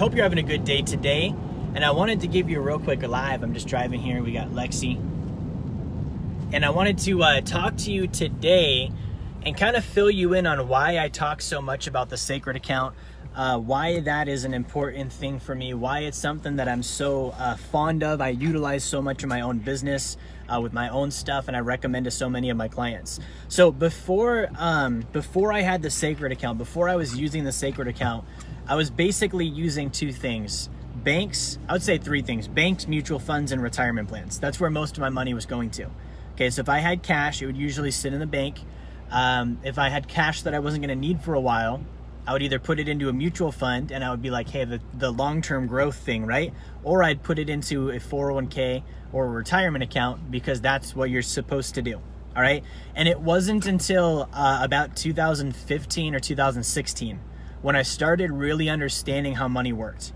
Hope you're having a good day today. And I wanted to give you a real quick live. I'm just driving here. We got Lexi. And I wanted to talk to you today and kind of fill you in on why I talk so much about the sacred account, why that is an important thing for me, why it's something that I'm so fond of. I utilize so much in my own business with my own stuff, and I recommend to so many of my clients. So before I had the sacred account, before I was using the sacred account, I was basically using two things. Banks, I would say three things: banks, mutual funds, and retirement plans. That's where most of my money was going to. Okay, so if I had cash, it would usually sit in the bank. If I had cash that I wasn't going to need for a while, I would either put it into a mutual fund, and I would be like, hey, the long-term growth thing, right? Or I'd put it into a 401k or a retirement account, because that's what you're supposed to do. All right. And it wasn't until about 2015 or 2016 when I started really understanding how money worked.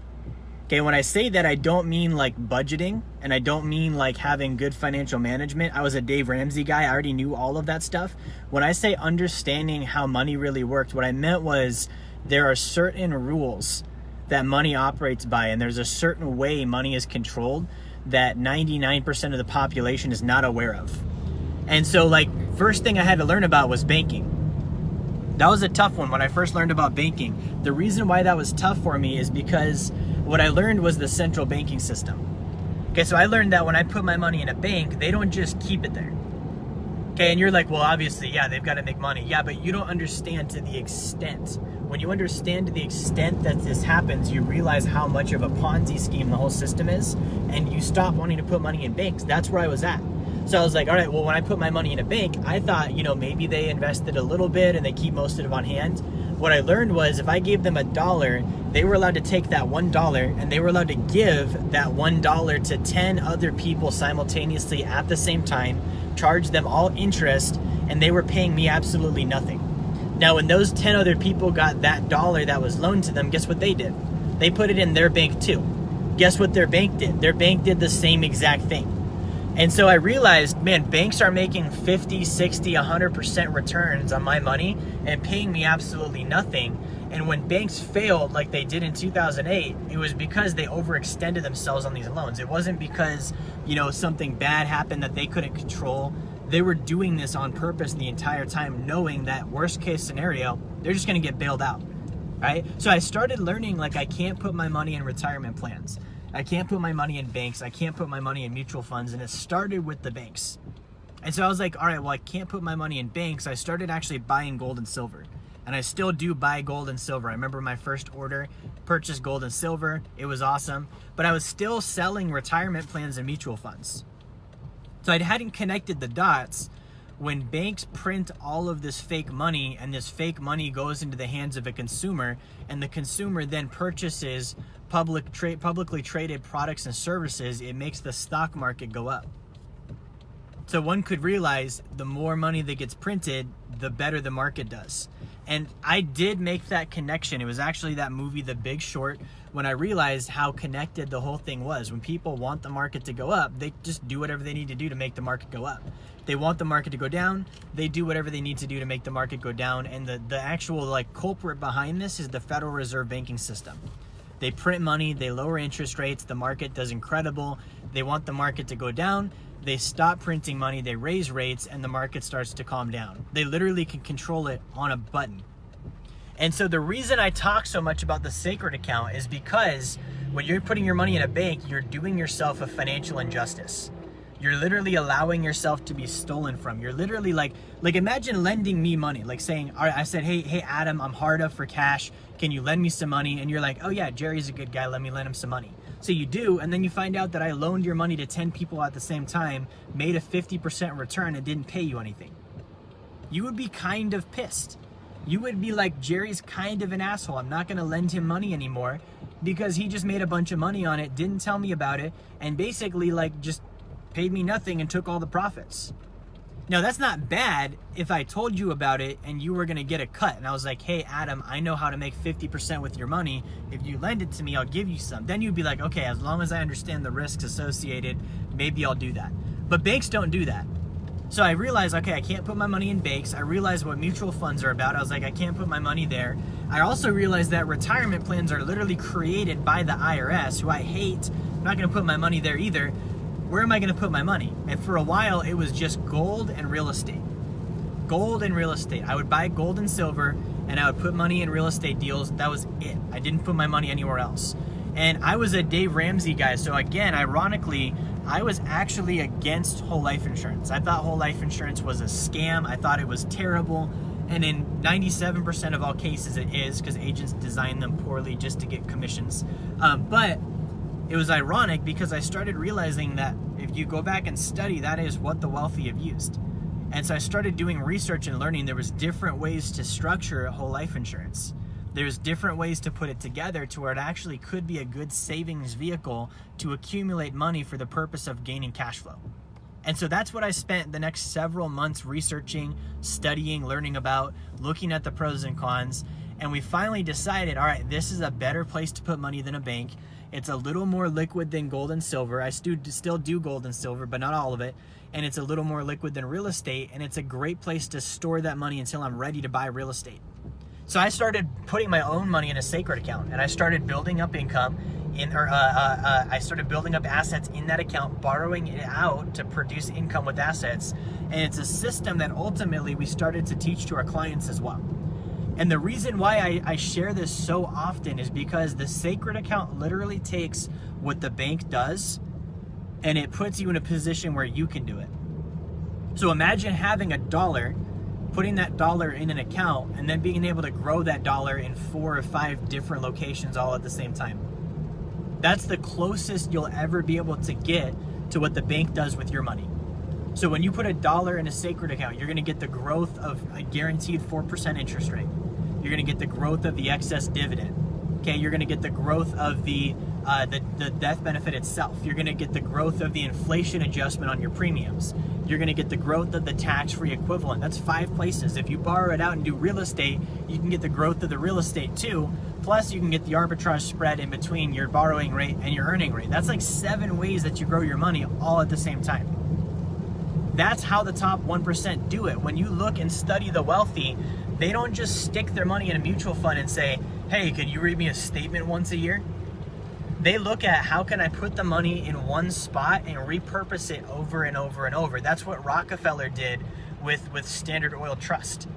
Okay, when I say that, I don't mean like budgeting, and I don't mean like having good financial management. I was a Dave Ramsey guy. I already knew all of that stuff. When I say understanding how money really worked, what I meant was there are certain rules that money operates by, and there's a certain way money is controlled that 99% of the population is not aware of. And so, like, first thing I had to learn about was banking. That was a tough one when I first learned about banking. The reason why that was tough for me is because what I learned was the central banking system. Okay, so I learned that when I put my money in a bank, they don't just keep it there. Okay, and you're like, well, obviously, yeah, they've got to make money. Yeah, but you don't understand to the extent. When you understand to the extent that this happens, you realize how much of a Ponzi scheme the whole system is, and you stop wanting to put money in banks. That's where I was at. So I was like, all right, well, when I put my money in a bank, I thought, maybe they invested a little bit and they keep most of it on hand. What I learned was if I gave them $1, they were allowed to take that $1 and they were allowed to give that $1 to 10 other people simultaneously at the same time, charge them all interest, and they were paying me absolutely nothing. Now, when those 10 other people got that dollar that was loaned to them, guess what they did? They put it in their bank too. Guess what their bank did? Their bank did the same exact thing. And so I realized, man, banks are making 50, 60, 100% returns on my money and paying me absolutely nothing. And when banks failed like they did in 2008, it was because they overextended themselves on these loans. It wasn't because, something bad happened that they couldn't control. They were doing this on purpose the entire time, knowing that worst case scenario, they're just going to get bailed out, right? So I started learning, like, I can't put my money in retirement plans. I can't put my money in banks. I can't put my money in mutual funds. And it started with the banks. And so I was like, all right, well, I can't put my money in banks. I started actually buying gold and silver. And I still do buy gold and silver. I remember my first order, purchased gold and silver. It was awesome. But I was still selling retirement plans and mutual funds. So I hadn't connected the dots. When banks print all of this fake money, and this fake money goes into the hands of a consumer, and the consumer then purchases publicly traded products and services, it makes the stock market go up. So one could realize the more money that gets printed, the better the market does. And I did make that connection. It was actually that movie, The Big Short, when I realized how connected the whole thing was. When people want the market to go up, they just do whatever they need to do to make the market go up. If they want the market to go down, they do whatever they need to do to make the market go down. And the actual culprit behind this is the Federal Reserve banking system. They print money, they lower interest rates, the market does incredible. They want the market to go down, they stop printing money, they raise rates, and the market starts to calm down. They literally can control it on a button. And so the reason I talk so much about the sacred account is because when you're putting your money in a bank, you're doing yourself a financial injustice. You're literally allowing yourself to be stolen from. You're literally like imagine lending me money, like saying, all right, I said, hey, Adam, I'm hard up for cash. Can you lend me some money? And you're like, oh yeah, Jerry's a good guy. Let me lend him some money. So you do, and then you find out that I loaned your money to 10 people at the same time, made a 50% return, and didn't pay you anything. You would be kind of pissed. You would be like, Jerry's kind of an asshole. I'm not going to lend him money anymore because he just made a bunch of money on it, didn't tell me about it, and basically just paid me nothing and took all the profits. Now, that's not bad if I told you about it and you were going to get a cut. And I was like, hey, Adam, I know how to make 50% with your money. If you lend it to me, I'll give you some. Then you'd be like, okay, as long as I understand the risks associated, maybe I'll do that. But banks don't do that. So I realized, okay, I can't put my money in banks. I realized what mutual funds are about. I was like, I can't put my money there. I also realized that retirement plans are literally created by the IRS, who I hate. I'm not going to put my money there either. Where am I going to put my money? And for a while, it was just gold and real estate. Gold and real estate. I would buy gold and silver, and I would put money in real estate deals. That was it. I didn't put my money anywhere else. And I was a Dave Ramsey guy. So again, ironically, I was actually against whole life insurance. I thought whole life insurance was a scam. I thought it was terrible. And in 97% of all cases it is, because agents design them poorly just to get commissions. But it was ironic because I started realizing that if you go back and study, that is what the wealthy have used. And so I started doing research and learning there was different ways to structure whole life insurance. There's different ways to put it together to where it actually could be a good savings vehicle to accumulate money for the purpose of gaining cash flow. And so that's what I spent the next several months researching, studying, learning about, looking at the pros and cons. And we finally decided, all right, this is a better place to put money than a bank. It's a little more liquid than gold and silver. I still do gold and silver, but not all of it. And it's a little more liquid than real estate. And it's a great place to store that money until I'm ready to buy real estate. So I started putting my own money in a sacred account, and I started building up income I started building up assets in that account, borrowing it out to produce income with assets. And it's a system that ultimately we started to teach to our clients as well. And the reason why I share this so often is because the sacred account literally takes what the bank does and it puts you in a position where you can do it. So imagine having a dollar, putting that dollar in an account, and then being able to grow that dollar in 4 or 5 different locations all at the same time. That's the closest you'll ever be able to get to what the bank does with your money. So when you put a dollar in a sacred account, you're going to get the growth of a guaranteed 4% interest rate. You're going to get the growth of the excess dividend. Okay, you're going to get the growth of the death benefit itself. You're going to get the growth of the inflation adjustment on your premiums. You're going to get the growth of the tax-free equivalent. That's 5 places. If you borrow it out and do real estate, you can get the growth of the real estate too. Plus, you can get the arbitrage spread in between your borrowing rate and your earning rate. That's like 7 ways that you grow your money all at the same time. That's how the top 1% do it. When you look and study the wealthy, they don't just stick their money in a mutual fund and say, hey, can you read me a statement once a year? They look at how can I put the money in one spot and repurpose it over and over and over. That's what Rockefeller did with Standard Oil Trust.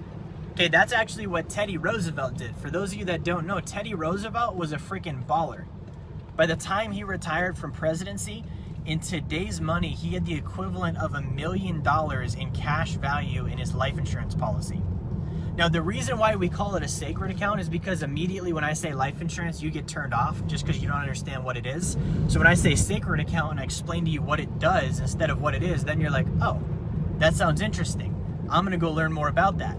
Okay, that's actually what Teddy Roosevelt did. For those of you that don't know, Teddy Roosevelt was a freaking baller. By the time he retired from presidency, in today's money, he had the equivalent of $1 million in cash value in his life insurance policy. Now, the reason why we call it a sacred account is because immediately when I say life insurance, you get turned off just because you don't understand what it is. So when I say sacred account and I explain to you what it does instead of what it is, then you're like, oh, that sounds interesting. I'm going to go learn more about that.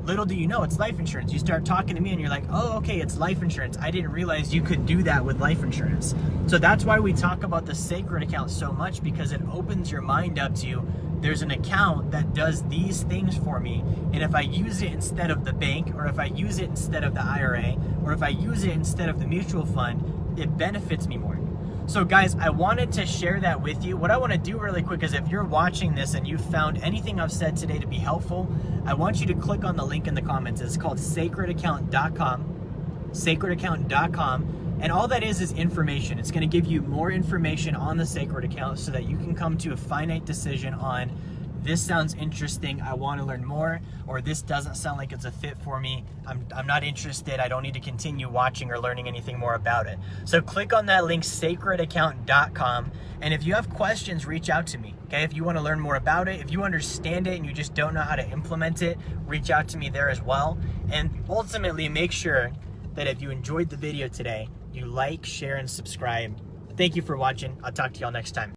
Little do you know, it's life insurance. You start talking to me and you're like, oh, okay, it's life insurance. I didn't realize you could do that with life insurance. So that's why we talk about the sacred account so much, because it opens your mind up to, there's an account that does these things for me. And if I use it instead of the bank, or if I use it instead of the IRA, or if I use it instead of the mutual fund, it benefits me more. So guys, I wanted to share that with you. What I want to do really quick is if you're watching this and you found anything I've said today to be helpful, I want you to click on the link in the comments. It's called sacredaccount.com, sacredaccount.com. And all that is information. It's going to give you more information on the sacred account so that you can come to a finite decision on, this sounds interesting, I want to learn more, or this doesn't sound like it's a fit for me, I'm not interested, I don't need to continue watching or learning anything more about it. So click on that link, sacredaccount.com, and if you have questions, reach out to me, okay? If you want to learn more about it, if you understand it and you just don't know how to implement it, reach out to me there as well. And ultimately, make sure that if you enjoyed the video today, you like, share, and subscribe. Thank you for watching. I'll talk to y'all next time.